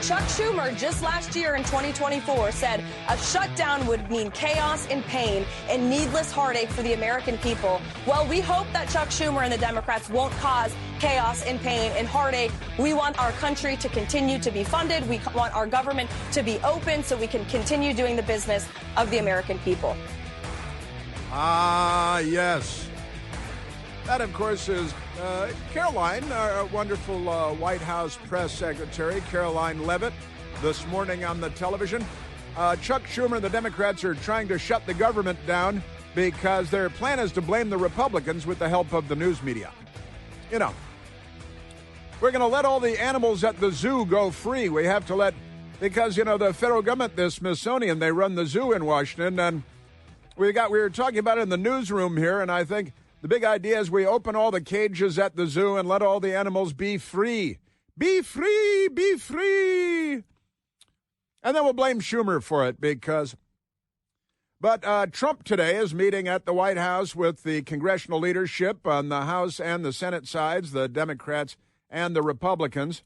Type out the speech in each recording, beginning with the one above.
Chuck Schumer just last year in 2024 said a shutdown would mean chaos and pain and needless heartache for the American people. Well, we hope that Chuck Schumer and the Democrats won't cause chaos and pain and heartache. We want our country to continue to be funded. We want our government to be open so we can continue doing the business of the American people. Yes. That, of course, is Caroline, our wonderful White House press secretary, Caroline Leavitt, this morning on the television. Chuck Schumer and the Democrats are trying to shut the government down because their plan is to blame the Republicans with the help of the news media. You know, we're going to let all the animals at the zoo go free. We have to let, because, you know, the federal government, the Smithsonian, they run the zoo in Washington, and we were talking about it in the newsroom here, and I think the big idea is we open all the cages at the zoo and let all the animals be free. Be free, be free. And then we'll blame Schumer for it because... But Trump today is meeting at the White House with the congressional leadership on the House and the Senate sides, the Democrats and the Republicans.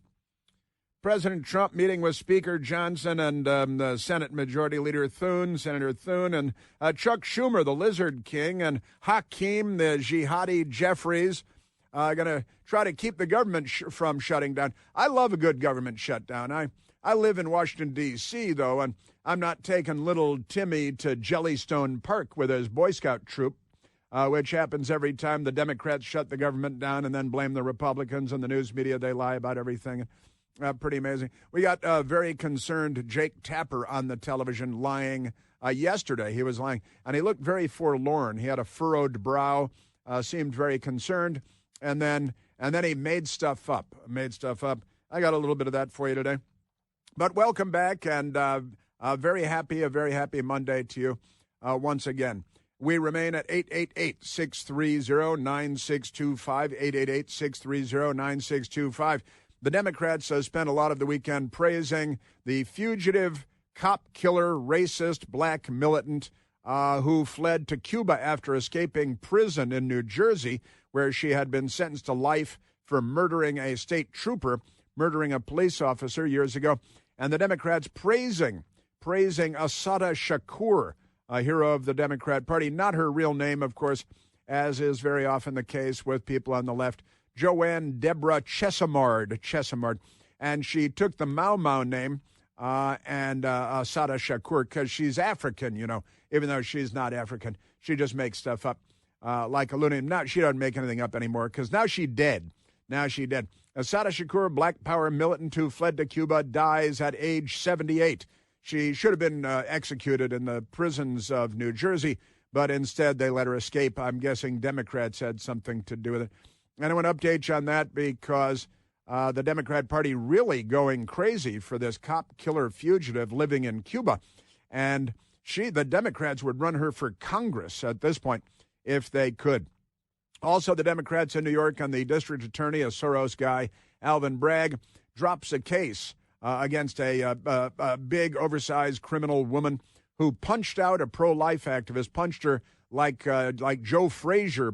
President Trump meeting with Speaker Johnson and the Senate Majority Leader Thune, Senator Thune, and Chuck Schumer, the Lizard King, and Hakeem, the jihadi Jeffries, going to try to keep the government from shutting down. I love a good government shutdown. I live in Washington, D.C., though, and I'm not taking little Timmy to Jellystone Park with his Boy Scout troop, which happens every time the Democrats shut the government down and then blame the Republicans and the news media. They lie about everything. Pretty amazing. We got very concerned Jake Tapper on the television lying yesterday. He was lying, and he looked very forlorn. He had a furrowed brow, seemed very concerned, and then he made stuff up. I got a little bit of that for you today. But welcome back, and a very happy Monday to you once again. We remain at 888-630-9625, 888-630-9625. The Democrats spent a lot of the weekend praising the fugitive, cop-killer, racist, black militant who fled to Cuba after escaping prison in New Jersey, where she had been sentenced to life for murdering a state trooper, murdering a police officer years ago. And the Democrats praising Assata Shakur, a hero of the Democrat Party. Not her real name, of course, as is very often the case with people on the left. Joanne Deborah Chesimard, and she took the Mau Mau name and Assata Shakur because she's African, you know, even though she's not African. She just makes stuff up like a lunatic. Now, she doesn't make anything up anymore because now she's dead. Assata Shakur, Black Power militant who fled to Cuba, dies at age 78. She should have been executed in the prisons of New Jersey, but instead they let her escape. I'm guessing Democrats had something to do with it. And I want to update you on that because the Democrat Party really going crazy for this cop-killer fugitive living in Cuba. And the Democrats would run her for Congress at this point if they could. Also, the Democrats in New York and the district attorney, a Soros guy, Alvin Bragg, drops a case against a big, oversized criminal woman who punched out a pro-life activist, punched her like Joe Frazier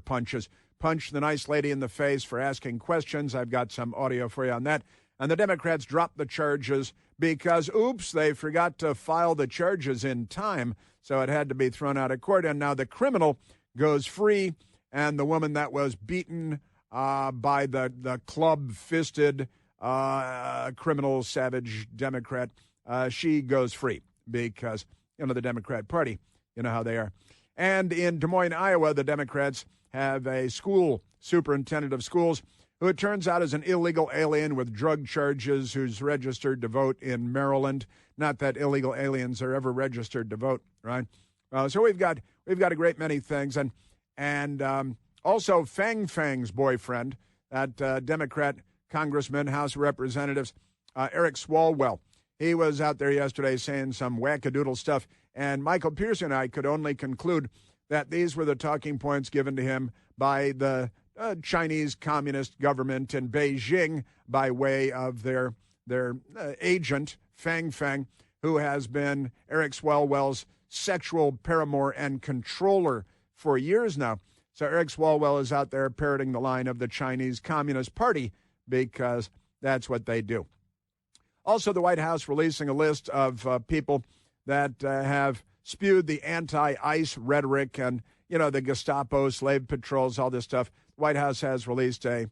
punched the nice lady in the face for asking questions. I've got some audio for you on that. And the Democrats dropped the charges because, oops, they forgot to file the charges in time, so it had to be thrown out of court. And now the criminal goes free, and the woman that was beaten by the club-fisted criminal, savage Democrat, she goes free because, you know, the Democrat Party, you know how they are. And in Des Moines, Iowa, the Democrats have a school superintendent of schools who it turns out is an illegal alien with drug charges who's registered to vote in Maryland. Not that illegal aliens are ever registered to vote, right? So we've got a great many things. And also Fang's boyfriend, that Democrat Congressman, House of Representatives, Eric Swalwell. He was out there yesterday saying some wackadoodle stuff. And Michael Pearson and I could only conclude that these were the talking points given to him by the Chinese Communist government in Beijing by way of their agent, Fang, who has been Eric Swalwell's sexual paramour and controller for years now. So Eric Swalwell is out there parroting the line of the Chinese Communist Party because that's what they do. Also, the White House releasing a list of people that have spewed the anti-ICE rhetoric and, the Gestapo, slave patrols, all this stuff. The White House has released a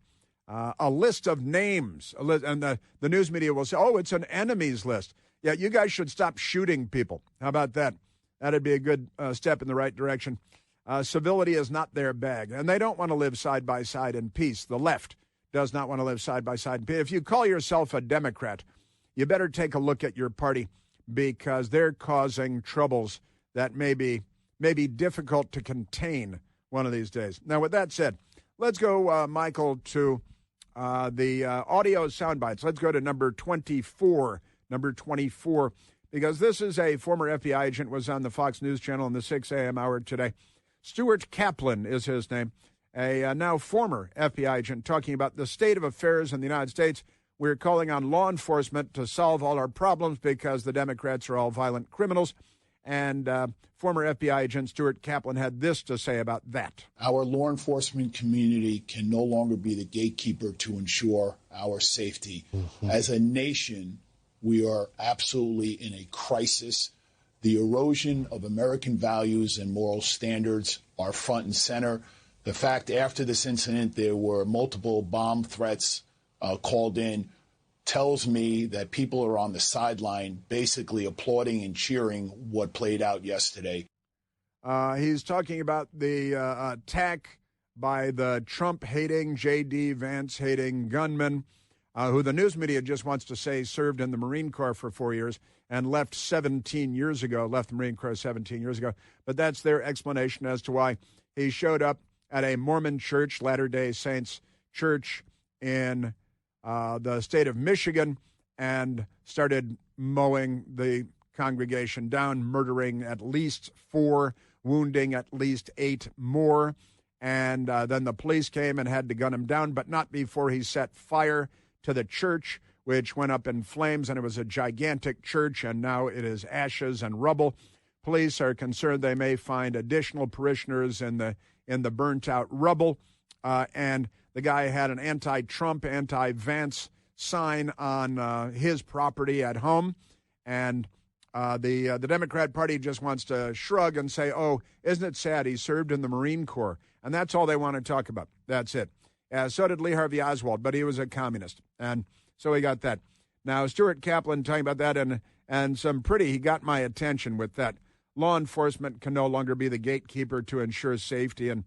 list of names, and the news media will say, oh, it's an enemies list. Yeah, you guys should stop shooting people. How about that? That'd be a good step in the right direction. Civility is not their bag, and they don't want to live side by side in peace. The left does not want to live side by side in peace. If you call yourself a Democrat, you better take a look at your party, because they're causing troubles that may be difficult to contain one of these days. Now, with that said, let's go, Michael, to the audio sound bites. Let's go to number 24. Number 24, because this is a former FBI agent, was on the Fox News Channel in the 6 a.m. hour today. Stuart Kaplan is his name, a now former FBI agent, talking about the state of affairs in the United States. We're calling on law enforcement to solve all our problems because the Democrats are all violent criminals. And former FBI agent Stuart Kaplan had this to say about that. Our law enforcement community can no longer be the gatekeeper to ensure our safety. Mm-hmm. As a nation, we are absolutely in a crisis. The erosion of American values and moral standards are front and center. The fact after this incident there were multiple bomb threats called in tells me that people are on the sideline basically applauding and cheering what played out yesterday. He's talking about the attack by the Trump-hating, J.D. Vance-hating gunman, who the news media just wants to say served in the Marine Corps for 4 years and left the Marine Corps 17 years ago. But that's their explanation as to why he showed up at a Mormon church, Latter-day Saints church in the state of Michigan, and started mowing the congregation down, murdering at least 4, wounding at least 8 more. And then the police came and had to gun him down, but not before he set fire to the church, which went up in flames, and it was a gigantic church, and now it is ashes and rubble. Police are concerned they may find additional parishioners in the burnt-out rubble, and the guy had an anti-Trump, anti-Vance sign on his property at home, and the Democrat Party just wants to shrug and say, oh, isn't it sad he served in the Marine Corps? And that's all they want to talk about. That's it. So did Lee Harvey Oswald, but he was a communist, and so he got that. Now, Stuart Kaplan talking about that, and he got my attention with that. Law enforcement can no longer be the gatekeeper to ensure safety, and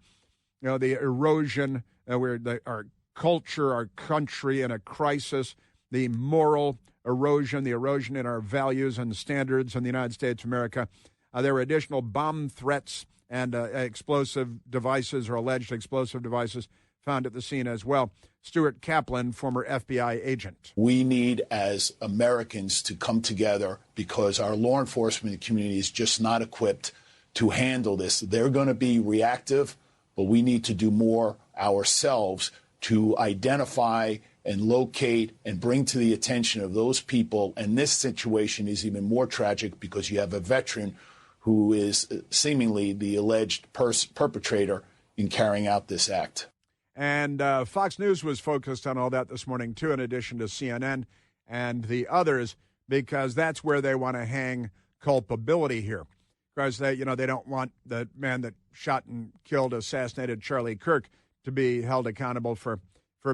the erosion where our culture, our country in a crisis, the moral erosion, the erosion in our values and standards in the United States of America. There were additional bomb threats and explosive devices or alleged explosive devices found at the scene as well. Stuart Kaplan, former FBI agent. We need, as Americans, to come together because our law enforcement community is just not equipped to handle this. They're going to be reactive, but we need to do more ourselves to identify and locate and bring to the attention of those people. And this situation is even more tragic because you have a veteran who is seemingly the alleged perpetrator in carrying out this act. And Fox News was focused on all that this morning, too, in addition to CNN and the others, because that's where they want to hang culpability here. Because they don't want the man that shot and killed, assassinated Charlie Kirk to be held accountable for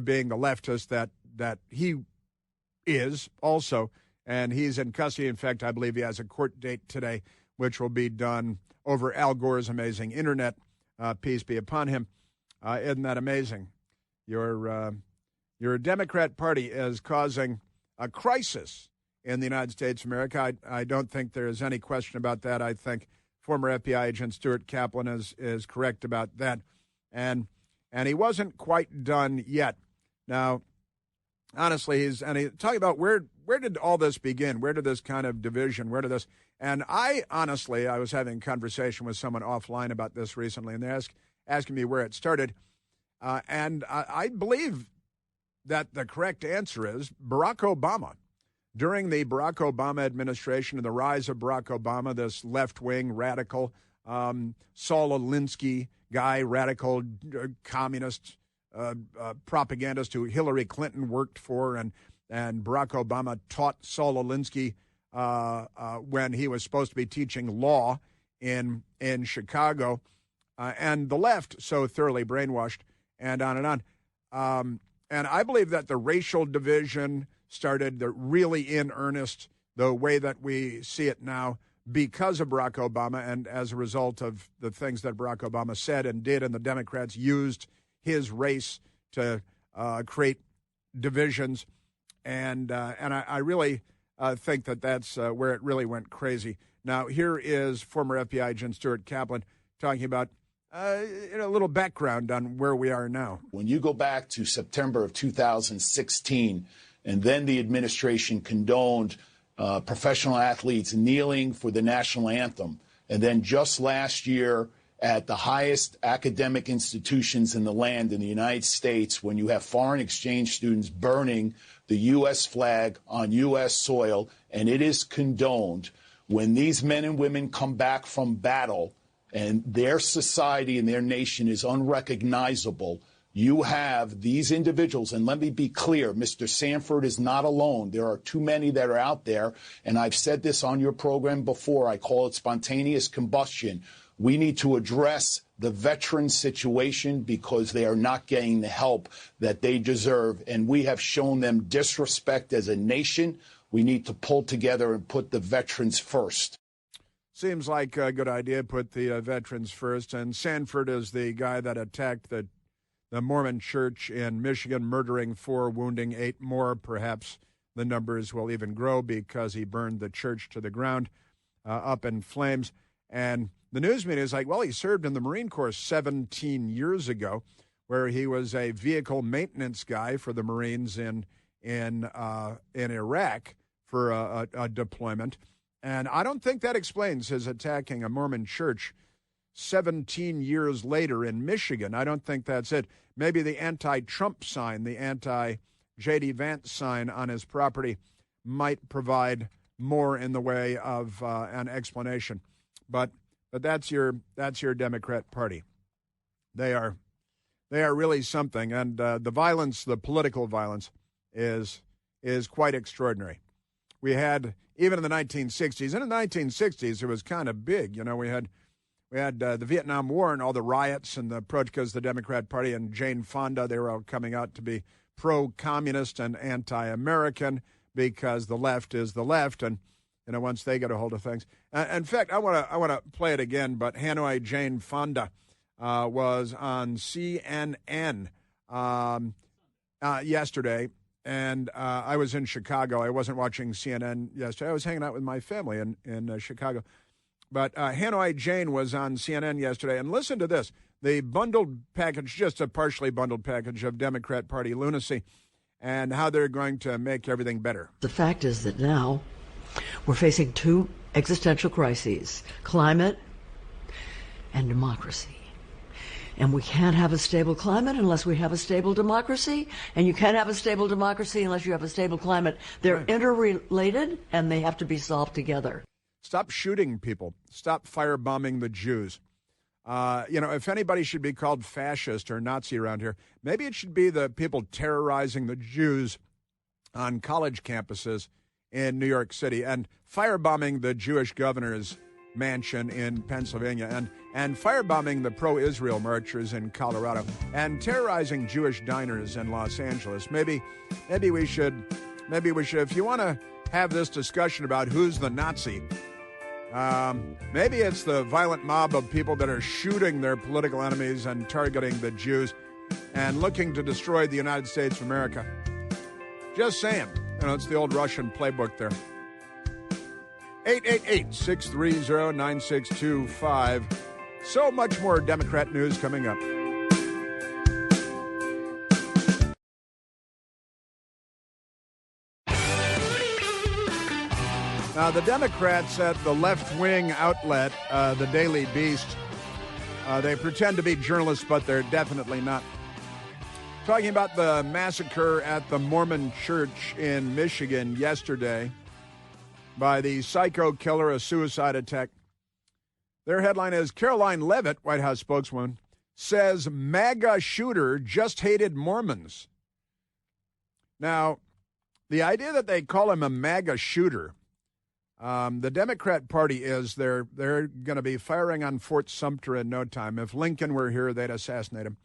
being the leftist that he is also. And he's in custody. In fact, I believe he has a court date today, which will be done over Al Gore's amazing internet. Peace be upon him. Isn't that amazing? Your Democrat Party is causing a crisis in the United States of America. I don't think there is any question about that. I think former FBI agent Stuart Kaplan is correct about that. And he wasn't quite done yet. Now, honestly, he's talking about where did all this begin? Where did this kind of division, and I was having a conversation with someone offline about this recently, and they're asking me where it started. And I believe that the correct answer is Barack Obama. During the Barack Obama administration and the rise of Barack Obama, this left-wing radical Saul Alinsky guy, radical communist propagandist who Hillary Clinton worked for, and and Barack Obama taught Saul Alinsky when he was supposed to be teaching law in Chicago, and the left so thoroughly brainwashed, and on and on. And I believe that the racial division started really in earnest the way that we see it now because of Barack Obama and as a result of the things that Barack Obama said and did, and the Democrats used his race to create divisions. And I really think that that's where it really went crazy. Now, here is former FBI agent Stuart Kaplan talking about a little background on where we are now. When you go back to September of 2016, and then the administration condoned professional athletes kneeling for the national anthem, and then just last year at the highest academic institutions in the land in the United States, when you have foreign exchange students burning the U.S. flag on U.S. soil, and it is condoned, when these men and women come back from battle and their society and their nation is unrecognizable, you have these individuals, and let me be clear, Mr. Sanford is not alone. There are too many that are out there, and I've said this on your program before. I call it spontaneous combustion. We need to address the veteran situation because they are not getting the help that they deserve, and we have shown them disrespect as a nation. We need to pull together and put the veterans first. Seems like a good idea, put the veterans first. And Sanford is the guy that attacked the Mormon church in Michigan, murdering 4, wounding 8 more. Perhaps the numbers will even grow because he burned the church to the ground, up in flames. And the news media is like, well, he served in the Marine Corps 17 years ago, where he was a vehicle maintenance guy for the Marines in Iraq for a deployment. And I don't think that explains his attacking a Mormon church 17 years later in Michigan. I don't think that's it. Maybe the anti-Trump sign, the anti-J.D. Vance sign on his property might provide more in the way of an explanation. But that's your Democrat Party. They are really something, and the violence, the political violence, is quite extraordinary. We had, even in the 1960s, and in the 1960s it was kind of big. You know, we had the Vietnam War and all the riots and the approaches the Democrat Party and Jane Fonda. They were all coming out to be pro-communist and anti-American because the left is the left, and once they get a hold of things. In fact, I want to play it again. But Hanoi Jane Fonda was on CNN yesterday. And I was in Chicago. I wasn't watching CNN yesterday. I was hanging out with my family in Chicago. But Hanoi Jane was on CNN yesterday. And listen to this. The bundled package, just a partially bundled package of Democrat Party lunacy and how they're going to make everything better. The fact is that now we're facing 2 existential crises, climate and democracy. And we can't have a stable climate unless we have a stable democracy. And you can't have a stable democracy unless you have a stable climate. They're interrelated, and they have to be solved together. Stop shooting people. Stop firebombing the Jews. If anybody should be called fascist or Nazi around here, maybe it should be the people terrorizing the Jews on college campuses in New York City and firebombing the Jewish governor's mansion in Pennsylvania and firebombing the pro-Israel marchers in Colorado and terrorizing Jewish diners in Los Angeles. Maybe we should, if you want to have this discussion about who's the Nazi, maybe it's the violent mob of people that are shooting their political enemies and targeting the Jews and looking to destroy the United States of America. Just saying. It's the old Russian playbook there. 888-630-9625. So much more Democrat news coming up. Now, the Democrats at the left-wing outlet, the Daily Beast, they pretend to be journalists, but they're definitely not. Talking about the massacre at the Mormon church in Michigan yesterday by the psycho killer, a suicide attack. Their headline is Caroline Leavitt, White House spokeswoman, says MAGA shooter just hated Mormons. Now, The idea that they call him a MAGA shooter, the Democrat Party is they're going to be firing on Fort Sumter in no time. If Lincoln were here, they'd assassinate him.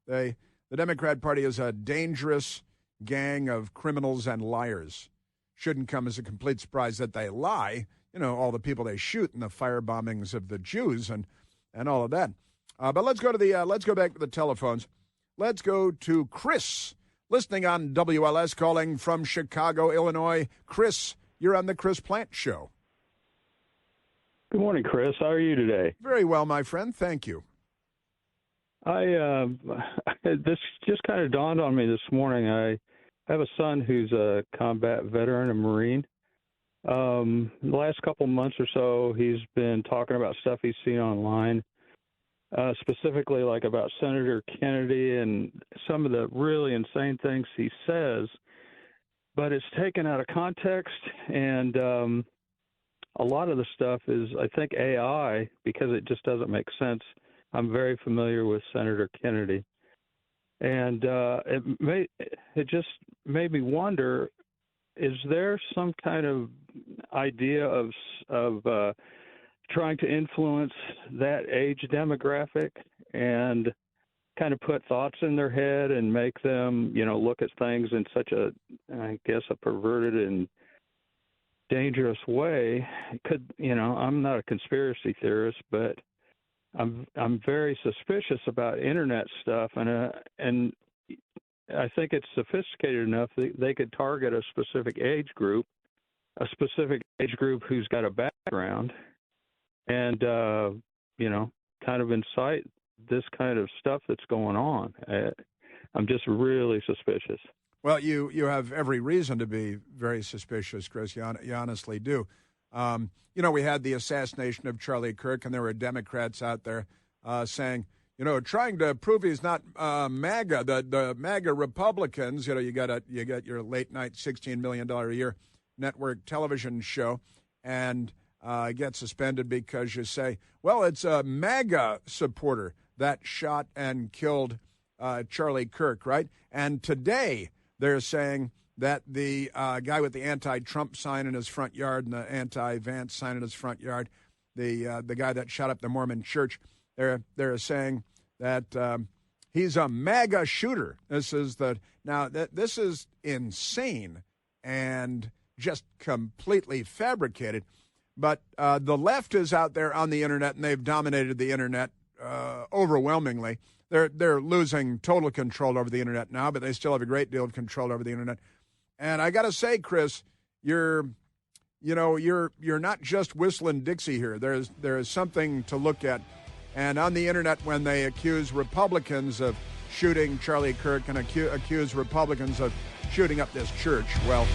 The Democrat Party is a dangerous gang of criminals and liars. Shouldn't come as a complete surprise that they lie. You know, all the people they shoot in the fire bombings of the Jews and all of that. But let's go back to the telephones. Let's go to Chris, listening on WLS, calling from Chicago, Illinois. Chris, you're on the Chris Plant Show. Good morning, Chris. How are you today? Very well, my friend. Thank you. This just kind of dawned on me this morning. I have a son who's a combat veteran, a Marine. The last couple months or so, he's been talking about stuff he's seen online, specifically like about Senator Kennedy and some of the really insane things he says, but it's taken out of context, and a lot of the stuff is, I think, AI, because it just doesn't make sense. I'm very familiar with Senator Kennedy, and it just made me wonder, is there some kind of idea of trying to influence that age demographic and kind of put thoughts in their head and make them, look at things in such a, I guess, a perverted and dangerous way? I'm not a conspiracy theorist, but I'm very suspicious about internet stuff, and I think it's sophisticated enough that they could target a specific age group who's got a background, and kind of incite this kind of stuff that's going on. I'm just really suspicious. Well, you have every reason to be very suspicious, Chris. You honestly do. We had the assassination of Charlie Kirk, and there were Democrats out there saying, trying to prove he's not MAGA. The MAGA Republicans, you got your late night $16 million a year network television show, and get suspended because you say, well, it's a MAGA supporter that shot and killed Charlie Kirk, right? And today they're saying that the guy with the anti-Trump sign in his front yard and the anti-Vance sign in his front yard, the guy that shot up the Mormon church, they're saying that he's a MAGA shooter. This is insane and just completely fabricated. But the left is out there on the internet, and they've dominated the internet overwhelmingly. They're losing total control over the internet now, but they still have a great deal of control over the internet. And I got to say, Chris, you're not just whistling Dixie here. There is something to look at. And on the internet, when they accuse Republicans of shooting Charlie Kirk and accuse Republicans of shooting up this church, well,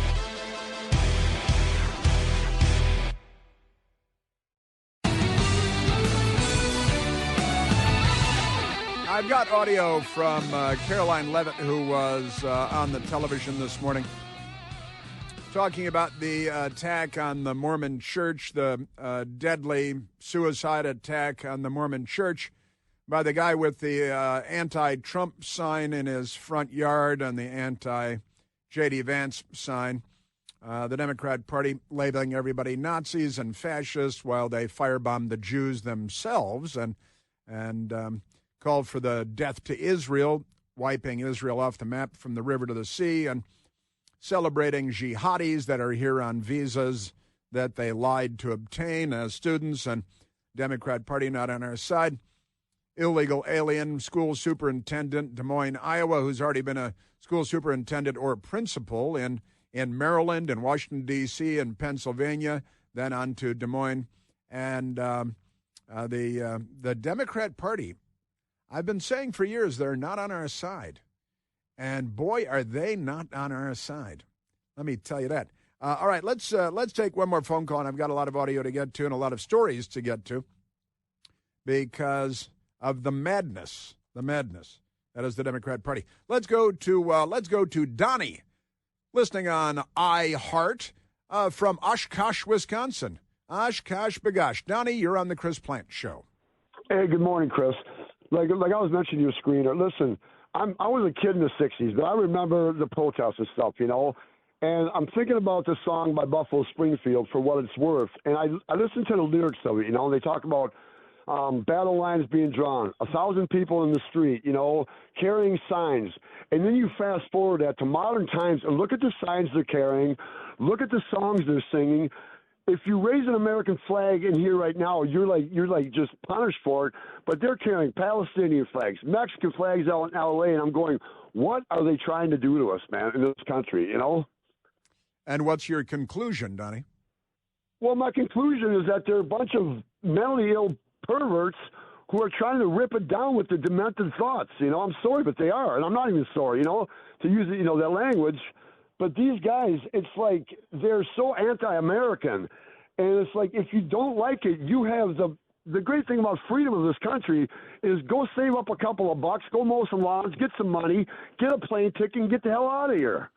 I've got audio from Caroline Levitt, who was on the television this morning, talking about the attack on the Mormon church, the deadly suicide attack on the Mormon church by the guy with the anti-Trump sign in his front yard and the anti-J.D. Vance sign. The Democrat Party labeling everybody Nazis and fascists while they firebombed the Jews themselves and called for the death to Israel, wiping Israel off the map from the river to the sea, and celebrating jihadis that are here on visas that they lied to obtain as students, and Democrat Party not on our side. Illegal alien school superintendent, Des Moines, Iowa, who's already been a school superintendent or principal in Maryland and Washington, D.C. and Pennsylvania, then on to Des Moines. And the Democrat Party, I've been saying for years, they're not on our side. And boy, are they not on our side. Let me tell you that. All right, let's take one more phone call, and I've got a lot of audio to get to and a lot of stories to get to because of the madness that is the Democrat Party. Let's go to Donnie, listening on iHeart from Oshkosh, Wisconsin. Oshkosh Bagosh. Donnie, you're on the Chris Plant Show. Hey, good morning, Chris. Like I was mentioning your screener. Listen, I was a kid in the 60s, but I remember the protests and stuff, And I'm thinking about this song by Buffalo Springfield, For What It's Worth. And I listened to the lyrics of it, and they talk about battle lines being drawn, 1,000 people in the street, carrying signs. And then you fast forward that to modern times and look at the signs they're carrying, look at the songs they're singing. If you raise an American flag in here right now, you're like just punished for it. But they're carrying Palestinian flags, Mexican flags out in L.A., and I'm going, what are they trying to do to us, man, in this country, And what's your conclusion, Donnie? Well, my conclusion is that they're a bunch of mentally ill perverts who are trying to rip it down with their demented thoughts. I'm sorry, but they are, and I'm not even sorry, to use that language. But these guys, it's like they're so anti-American, and it's like if you don't like it, you have the great thing about freedom of this country is go save up a couple of bucks, go mow some lawns, get some money, get a plane ticket, and get the hell out of here.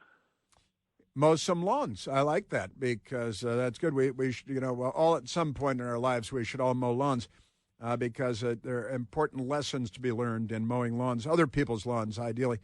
Mow some lawns. I like that because that's good. We should, all at some point in our lives, we should all mow lawns because there are important lessons to be learned in mowing lawns, other people's lawns, ideally.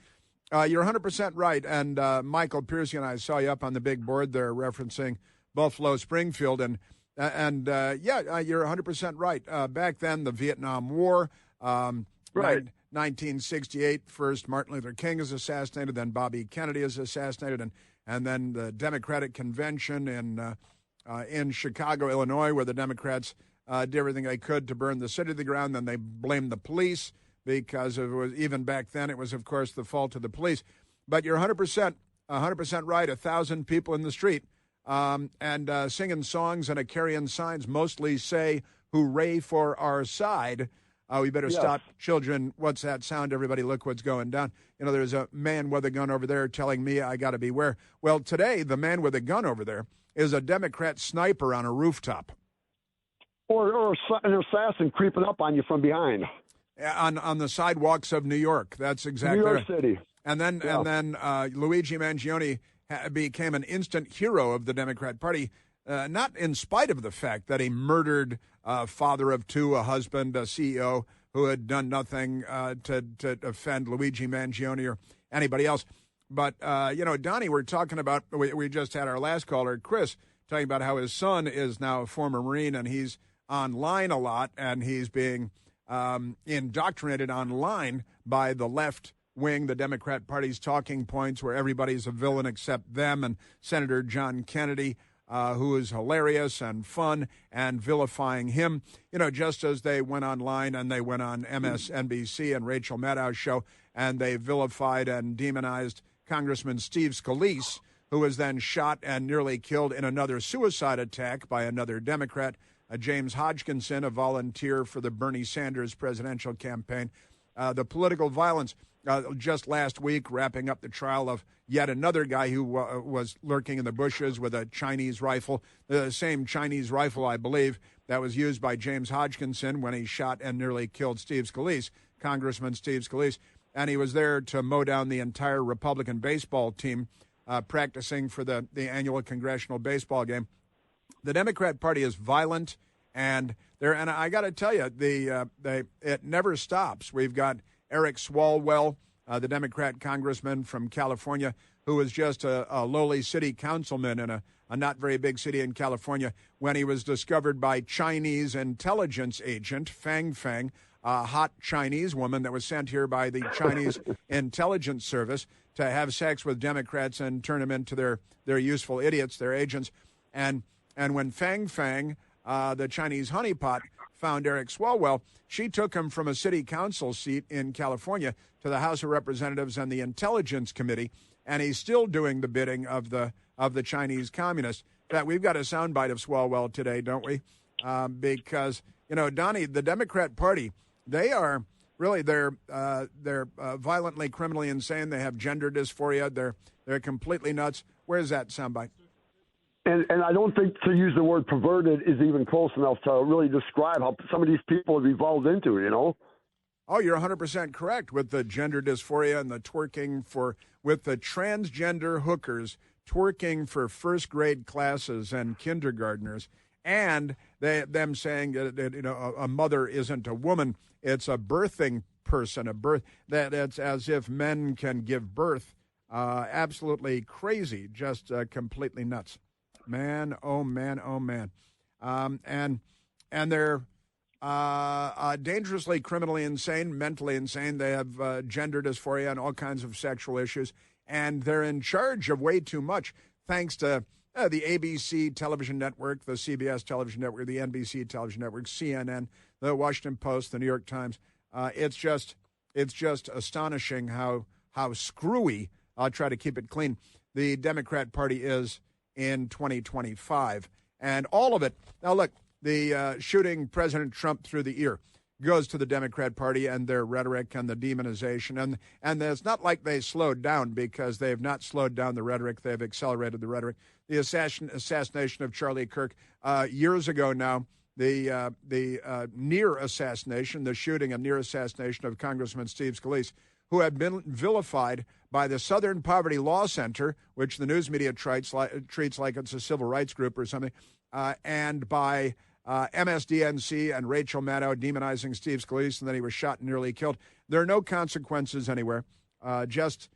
You're 100% right. And Michael Piercy and I saw you up on the big board there referencing Buffalo Springfield. And you're 100% right. Back then, the Vietnam War, right. 1968, first Martin Luther King is assassinated, then Bobby Kennedy is assassinated, and then the Democratic Convention in Chicago, Illinois, where the Democrats did everything they could to burn the city to the ground. Then they blamed the police because even back then it was, of course, the fault of the police. But you're 100% right. 1,000 people in the street and singing songs and carrying signs mostly say, "Hooray for our side." We better stop, children. What's that sound? Everybody, look what's going down. There's a man with a gun over there telling me I got to beware. Well, today, the man with a gun over there is a Democrat sniper on a rooftop. Or an assassin creeping up on you from behind. On the sidewalks of New York. That's exactly New York right. City. And then Luigi Mangione became an instant hero of the Democrat Party, not in spite of the fact that he murdered a father of two, a husband, a CEO who had done nothing to offend Luigi Mangione or anybody else. But, Donnie, we're talking about, we just had our last caller, Chris, talking about how his son is now a former Marine and he's online a lot and he's being indoctrinated online by the left wing, the Democrat Party's talking points where everybody's a villain except them, and Senator John Kennedy, who is hilarious and fun, and vilifying him, just as they went online and they went on MSNBC and Rachel Maddow's show, and they vilified and demonized Congressman Steve Scalise, who was then shot and nearly killed in another suicide attack by another Democrat, James Hodgkinson, a volunteer for the Bernie Sanders presidential campaign. The political violence. Just last week, wrapping up the trial of yet another guy who was lurking in the bushes with a Chinese rifle, the same Chinese rifle, I believe, that was used by James Hodgkinson when he shot and nearly killed Steve Scalise, Congressman Steve Scalise. And he was there to mow down the entire Republican baseball team practicing for the annual congressional baseball game. The Democrat Party is violent, and I got to tell you, it never stops. We've got Eric Swalwell, the Democrat congressman from California, who was just a lowly city councilman in a not very big city in California when he was discovered by Chinese intelligence agent Fang Fang, a hot Chinese woman that was sent here by the Chinese intelligence service to have sex with Democrats and turn them into their useful idiots, their agents. And when Fang Fang, the Chinese honeypot, found Eric Swalwell, she took him from a city council seat in California to the House of Representatives and the Intelligence Committee, and he's still doing the bidding of the Chinese communists. In fact, we've got a soundbite of Swalwell today, don't we? Because, Donnie, the Democrat Party, they are really, they're violently, criminally insane. They have gender dysphoria. They're completely nuts. Where's that soundbite? And I don't think to use the word perverted is even close enough to really describe how some of these people have evolved into, Oh, you're 100% correct with the gender dysphoria and the twerking with the transgender hookers twerking for first grade classes and kindergartners, and them saying that a mother isn't a woman, it's a birthing person, that it's as if men can give birth Absolutely crazy, just completely nuts. Man, oh man, oh man. And they're dangerously criminally insane, mentally insane. They have gender dysphoria and all kinds of sexual issues. And they're in charge of way too much, thanks to the ABC television network, the CBS television network, the NBC television network, CNN, the Washington Post, the New York Times. It's just astonishing how screwy, I'll try to keep it clean, the Democrat Party is in 2025. And all of it, now look, the shooting President Trump through the ear goes to the Democrat Party and their rhetoric and the demonization. And it's not like they slowed down, because they have not slowed down the rhetoric. They've accelerated the rhetoric. The assassination of Charlie Kirk years ago now, the near assassination, the shooting and near assassination of Congressman Steve Scalise, who had been vilified by the Southern Poverty Law Center, which the news media treats like it's a civil rights group or something, and by MSDNC and Rachel Maddow demonizing Steve Scalise, and then he was shot and nearly killed. There are no consequences anywhere. Just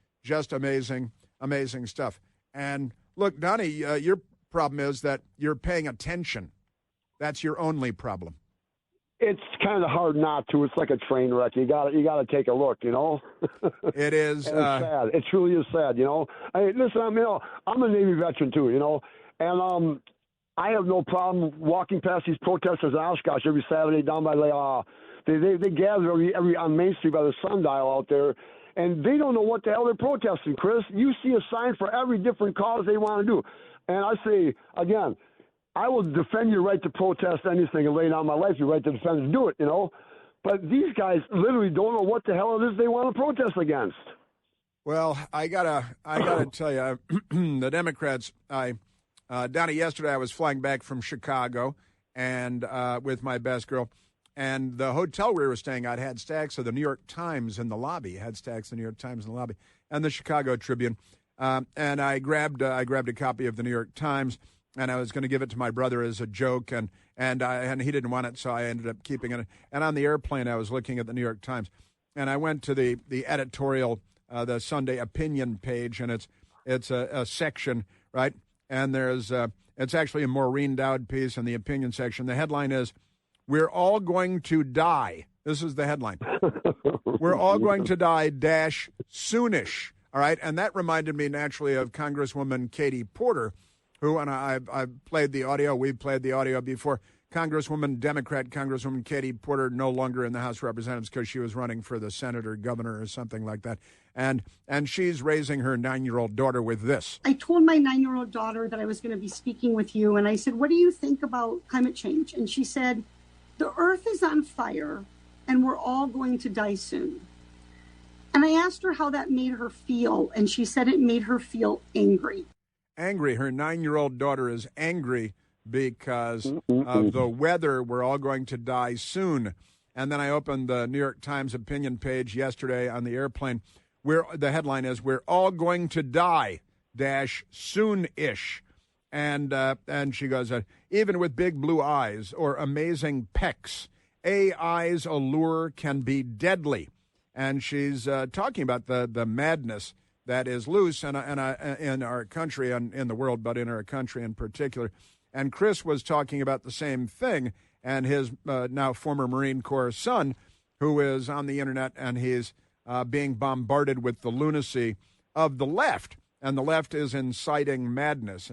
amazing, amazing stuff. And look, Donnie, your problem is that you're paying attention. That's your only problem. It's kind of hard not to. It's like a train wreck. You got to take a look, you know. It is. And it's sad. It truly is sad, you know. Listen, I'm a Navy veteran too, you know, and I have no problem walking past these protesters in Oshkosh every Saturday down by they gather every on Main Street by the sundial out there, and they don't know what the hell they're protesting, Chris. You see a sign for every different cause they want to do, and I say again, I will defend your right to protest anything and lay down my life, your right to defend and do it, you know. But these guys literally don't know what the hell it is they want to protest against. Well, I gotta tell you, the Democrats. Donnie, yesterday I was flying back from Chicago and with my best girl, and the hotel we were staying at had stacks of the New York Times in the lobby. And the Chicago Tribune. And I grabbed a copy of the New York Times, and I was going to give it to my brother as a joke, and he didn't want it, so I ended up keeping it. And on the airplane, I was looking at the New York Times, and I went to the editorial, the Sunday opinion page, and it's a section, right? And there's it's actually a Maureen Dowd piece in the opinion section. The headline is, "We're all going to die." This is the headline. "We're all going to die, soonish." All right, and that reminded me naturally of Congresswoman Katie Porter, who, and I've played the audio, we've played the audio before, Democrat Congresswoman Katie Porter, no longer in the House of Representatives because she was running for the Senate or governor or something like that. And she's raising her 9-year-old daughter with this. I told my 9-year-old daughter that I was going to be speaking with you, and I said, "What do you think about climate change?" And she said, "The earth is on fire, and we're all going to die soon." And I asked her how that made her feel, and she said it made her feel angry. Angry. Her 9-year-old daughter is angry because of the weather. We're all going to die soon. And then I opened the New York Times opinion page yesterday on the airplane, where the headline is, "We're all going to die, soon-ish." And she goes, "Even with big blue eyes or amazing pecs, AI's allure can be deadly." And she's talking about the madness that is loose in our country and in the world, but in our country in particular. And Chris was talking about the same thing, and his now former Marine Corps son, who is on the internet, and he's being bombarded with the lunacy of the left. And the left is inciting madness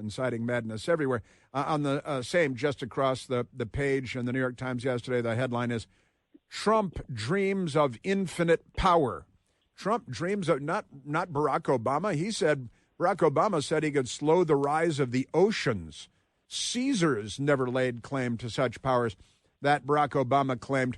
everywhere. On the same, just across the page in the New York Times yesterday, the headline is, "Trump dreams of infinite power." Trump dreams of not Barack Obama. Barack Obama said he could slow the rise of the oceans. Caesars never laid claim to such powers that Barack Obama claimed.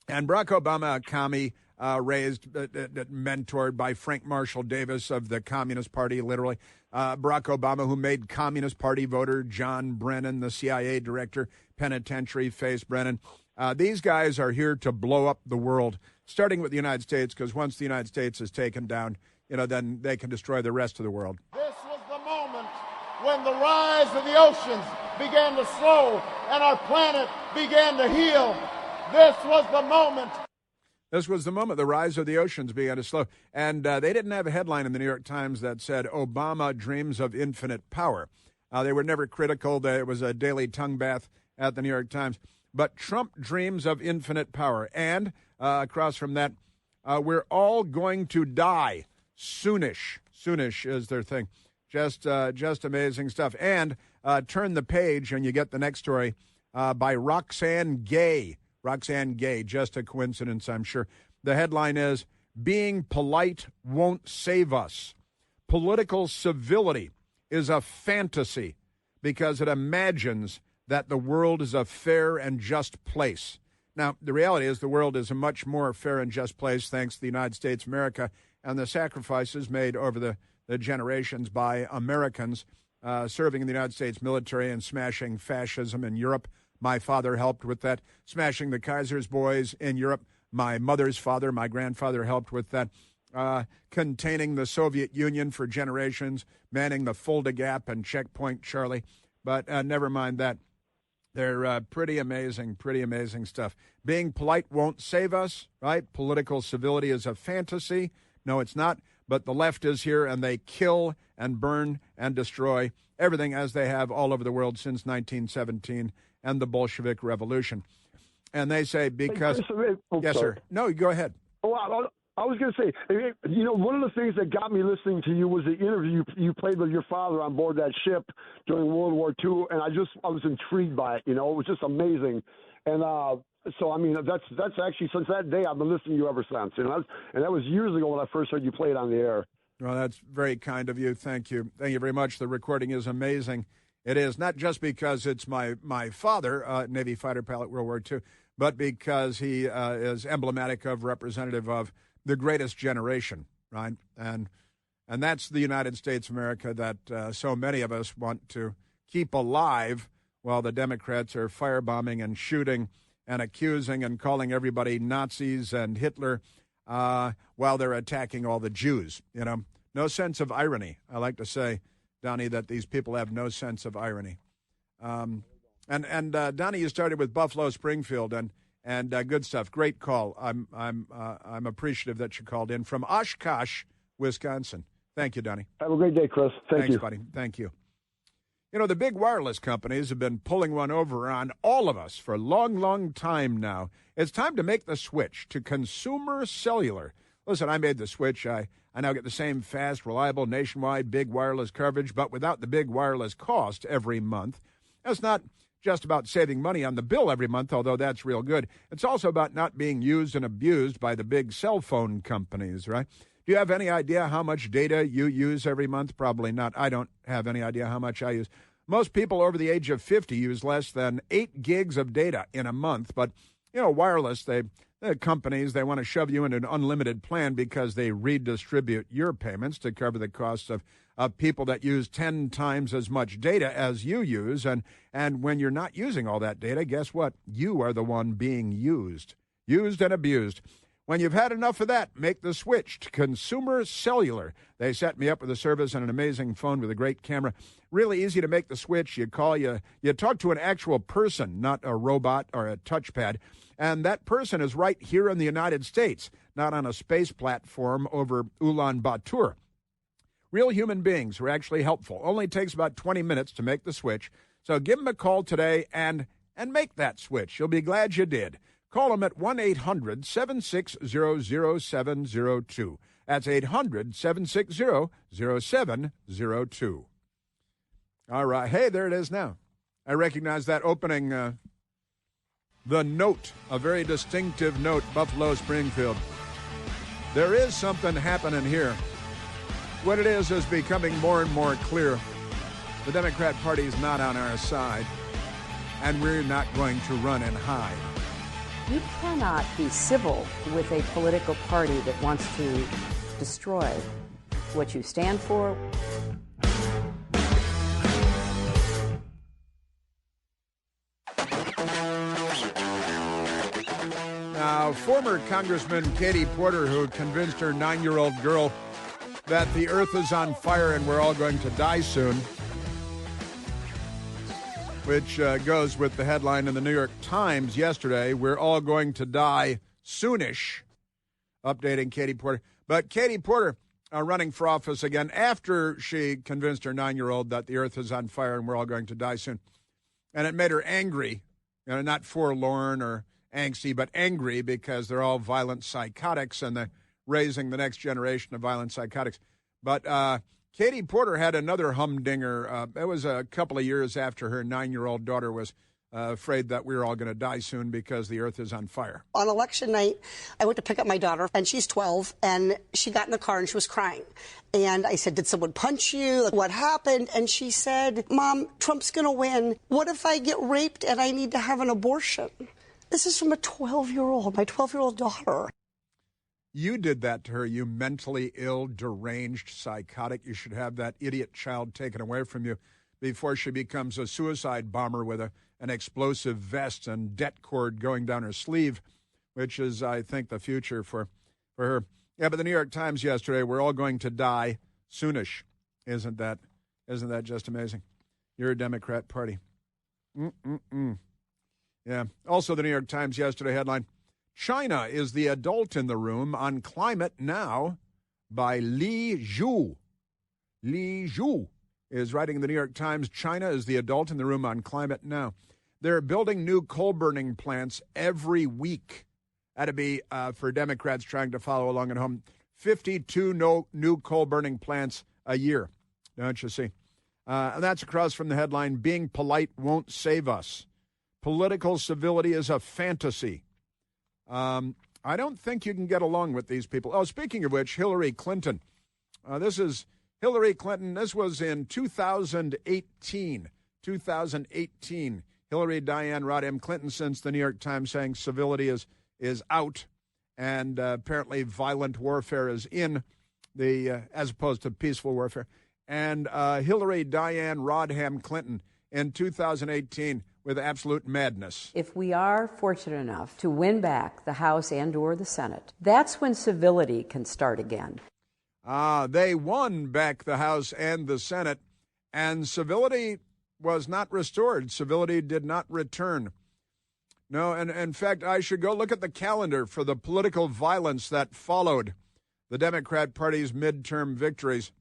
And Barack Obama, a commie, raised, mentored by Frank Marshall Davis of the Communist Party, literally. Barack Obama, who made Communist Party voter John Brennan, the CIA director, penitentiary face Brennan. These guys are here to blow up the world, starting with the United States, because once the United States is taken down, then they can destroy the rest of the world. This was the moment when the rise of the oceans began to slow and our planet began to heal. This was the moment. This was the moment the rise of the oceans began to slow. And they didn't have a headline in the New York Times that said, Obama dreams of infinite power. They were never critical. It was a daily tongue bath at the New York Times. But Trump dreams of infinite power. And across from that, we're all going to die soonish. Soonish is their thing. Just amazing stuff. And turn the page and you get the next story by Roxane Gay. Roxane Gay, just a coincidence, I'm sure. The headline is, Being Polite Won't Save Us. Political civility is a fantasy because it imagines that the world is a fair and just place. Now, the reality is the world is a much more fair and just place thanks to the United States of America and the sacrifices made over the generations by Americans serving in the United States military and smashing fascism in Europe. My father helped with that. Smashing the Kaiser's boys in Europe. My mother's father, my grandfather helped with that. Containing the Soviet Union for generations, manning the Fulda Gap and Checkpoint Charlie. But never mind that. They're pretty amazing stuff. Being polite won't save us, right? Political civility is a fantasy. No, it's not. But the left is here, and they kill and burn and destroy everything as they have all over the world since 1917 and the Bolshevik Revolution. And they say because... Yes, sir. No, go ahead. Oh, I was going to say, one of the things that got me listening to you was the interview you played with your father on board that ship during World War II, and I was intrigued by it. It was just amazing. And so, I mean, that's actually, since that day, I've been listening to you ever since. And that was years ago when I first heard you play it on the air. Well, that's very kind of you. Thank you. Thank you very much. The recording is amazing. It is, not just because it's my father, Navy fighter pilot, World War II, but because he is emblematic of, representative of the greatest generation, right? And that's the United States of America that so many of us want to keep alive while the Democrats are firebombing and shooting and accusing and calling everybody Nazis and Hitler while they're attacking all the Jews. No sense of irony. I like to say, Donnie, that these people have no sense of irony. And Donnie, you started with Buffalo Springfield and good stuff. Great call. I'm appreciative that you called in from Oshkosh, Wisconsin. Thank you, Donnie. Have a great day, Chris. Thanks, you, buddy. Thank you. The big wireless companies have been pulling one over on all of us for a long, long time now. It's time to make the switch to consumer cellular. Listen, I made the switch. I now get the same fast, reliable, nationwide, big wireless coverage, but without the big wireless cost every month. That's not just about saving money on the bill every month, although that's real good. It's also about not being used and abused by the big cell phone companies, right? Do you have any idea how much data you use every month? Probably not. I don't have any idea how much I use. Most people over the age of 50 use less than 8 gigs of data in a month. But, wireless, the companies, they want to shove you into an unlimited plan because they redistribute your payments to cover the costs of people that use 10 times as much data as you use. And when you're not using all that data, guess what? You are the one being used and abused. When you've had enough of that, make the switch to Consumer Cellular. They set me up with a service and an amazing phone with a great camera. Really easy to make the switch. You call, you talk to an actual person, not a robot or a touchpad. And that person is right here in the United States, not on a space platform over Ulaanbaatar. Real human beings who are actually helpful. Only takes about 20 minutes to make the switch. So give them a call today and make that switch. You'll be glad you did. Call them at 1-800-760-0702. That's 800-760-0702. All right. Hey, there it is now. I recognize that opening, the note, a very distinctive note, Buffalo Springfield. There is something happening here. What it is becoming more and more clear. The Democrat Party is not on our side, and we're not going to run and hide. You cannot be civil with a political party that wants to destroy what you stand for. Now, former Congressman Katie Porter, who convinced her 9-year-old girl that the earth is on fire and we're all going to die soon, which goes with the headline in the New York Times yesterday, we're all going to die soonish, updating Katie Porter. But Katie Porter running for office again after she convinced her 9-year-old that the earth is on fire and we're all going to die soon. And it made her angry, not forlorn or angsty, but angry because they're all violent psychotics and they're raising the next generation of violent psychotics. But Katie Porter had another humdinger. It was a couple of years after her 9-year-old daughter was afraid that we were all going to die soon because the earth is on fire. On election night, I went to pick up my daughter, and she's 12, and she got in the car and she was crying. And I said, did someone punch you? Like, what happened? And she said, Mom, Trump's going to win. What if I get raped and I need to have an abortion? This is from a 12-year-old, my 12-year-old daughter. You did that to her, you mentally ill, deranged psychotic. You should have that idiot child taken away from you before she becomes a suicide bomber with an explosive vest and det cord going down her sleeve, which is, I think, the future for her. Yeah, but the New York Times yesterday, we're all going to die soonish. Isn't that just amazing? You're a Democrat Party. Yeah. Also, the New York Times yesterday headline, China is the adult in the room on climate now, by Li Zhu. Li Zhu is writing in the New York Times, China is the adult in the room on climate now. They're building new coal-burning plants every week. That'd be, for Democrats trying to follow along at home, 52 new coal-burning plants a year. Don't you see? And that's across from the headline, being polite won't save us. Political civility is a fantasy. I don't think you can get along with these people. Oh, speaking of which, Hillary Clinton. This is Hillary Clinton. This was in 2018. 2018. Hillary Diane Rodham Clinton, since the New York Times saying civility is out and apparently violent warfare is in, as opposed to peaceful warfare. And Hillary Diane Rodham Clinton in 2018 with absolute madness. If we are fortunate enough to win back the House and or the Senate, that's when civility can start again. They won back the House and the Senate, and civility was not restored. Civility did not return. No, and in fact, I should go look at the calendar for the political violence that followed the Democrat Party's midterm victories.